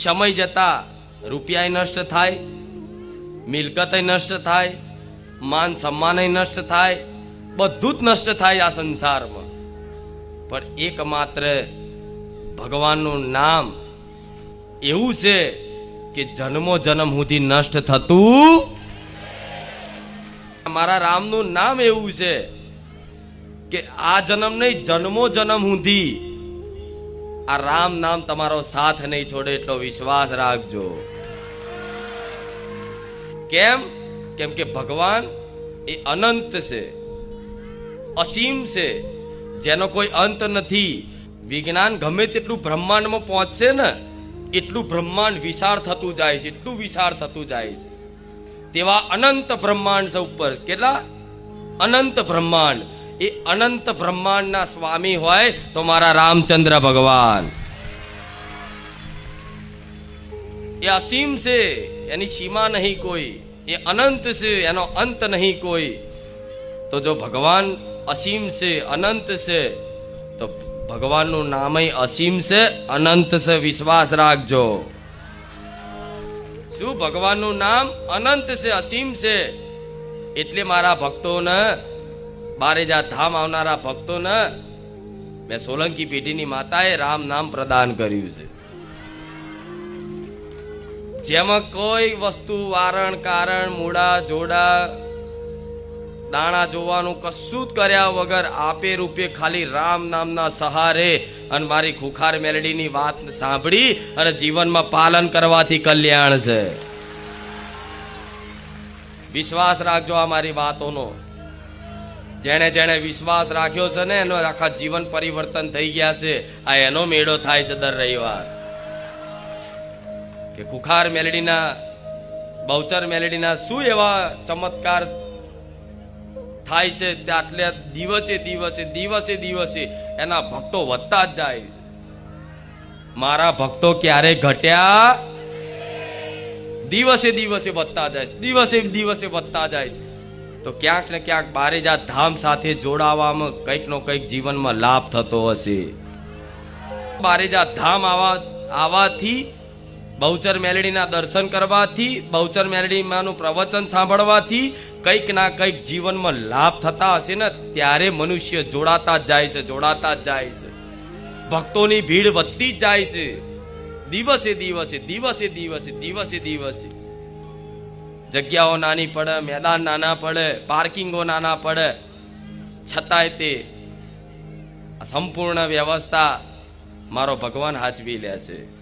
સમય જતા રૂપિયા નષ્ટ થાય, મિલકત નષ્ટ થાય, માન સન્માન નષ્ટ થાય, બધું જ નષ્ટ થાય આ સંસારમાં. પણ એકમાત્ર ભગવાનનું નામ એવું છે કે જન્મો જન્મ સુધી નષ્ટ થતું. મારા રામનું નામ એવું છે કે આ જન્મ નહીં, જન્મો જન્મ સુધી આ રામ નામ તમારો સાથ નહીં છોડે, એટલો વિશ્વાસ રાખજો. કેમ? કેમ કે ભગવાન એ અનંત છે, અસીમ છે, જેનો કોઈ અંત નથી. વિજ્ઞાન ગમે તેટલું બ્રહ્માંડમાં પહોંચશે ને, એટલું બ્રહ્માંડ વિશાળ થતું જાય છે, એટલું વિશાળ થતું જાય છે. તેવા અનંત બ્રહ્માંડ છે ઉપર. કેટલા અનંત બ્રહ્માંડ! એ અનંત બ્રહ્માંડના સ્વામી હોય તો મારા રામચંદ્ર ભગવાન. એ અસીમ છે, એની સીમા નહીં કોઈ. એ અનંત છે, એનો અંત નહીં કોઈ. તો જો ભગવાન અસીમ છે, અનંત છે, તો ભગવાનનું નામ અસીમ છે, અનંત છે. વિશ્વાસ રાખજો. શું? ભગવાનનું નામ અનંત છે, અસીમ છે. એટલે મારા ભક્તોને, બારેજા ધામ આવનારા ભક્તોને મેં સોલંકી પેઢીની માતાએ રામ નામ પ્રદાન કર્યું છે. જેમાં કોઈ વસ્તુ વારણ કારણ મૂળા જોડા દાણા જોવાનું કશું જ કર્યા વગર આપે રૂપે ખાલી રામ નામના સહારે અને મારી ખુખાર મેલડીની વાત સાંભળી અને જીવનમાં પાલન કરવાથી કલ્યાણ છે. વિશ્વાસ રાખજો આ મારી વાતોનો. જેણે જેણે વિશ્વાસ રાખ્યો છે ને, એનો આખા જીવન પરિવર્તન થઈ ગયા છે. આ એનો મેળો થાય છે દર રવિવાર. કે ખુખાર મેલડીના, બહુચર મેલડીના શું એવા ચમત્કાર થાય છે, એટલે દિવસે દિવસે દિવસે દિવસે એના ભક્તો વધતા જ જાય છે. મારા ભક્તો ક્યારે ઘટ્યા? દિવસે દિવસે વધતા જાય છે, દિવસે દિવસે વધતા જાય છે. તો ક્યાંક ને ક્યાંક બારેજા ધામ સાથે જોડાવામાં કંઈક નો કંઈક જીવનમાં લાભ થતો હશે. બારેજા ધામ આવવાથી, બહુચર મેલડીના દર્શન કરવાથી, બહુચર મેલડીમાંનું પ્રવચન સાંભળવાથી કંઈક ના કંઈક જીવનમાં લાભ થતા હશે ને, ત્યારે મનુષ્ય જોડાતા જ જાય છે, જોડાતા જ જાય છે. ભક્તોની ભીડ વધતી જ જાય છે દિવસે દિવસે દિવસે દિવસે દિવસે દિવસે. જગ્યાઓ નાની પડે, મેદાન નાના પડે, પાર્કિંગો નાના પડે, છતાંય તે સંપૂર્ણ વ્યવસ્થા મારો ભગવાન હાચવી લે છે.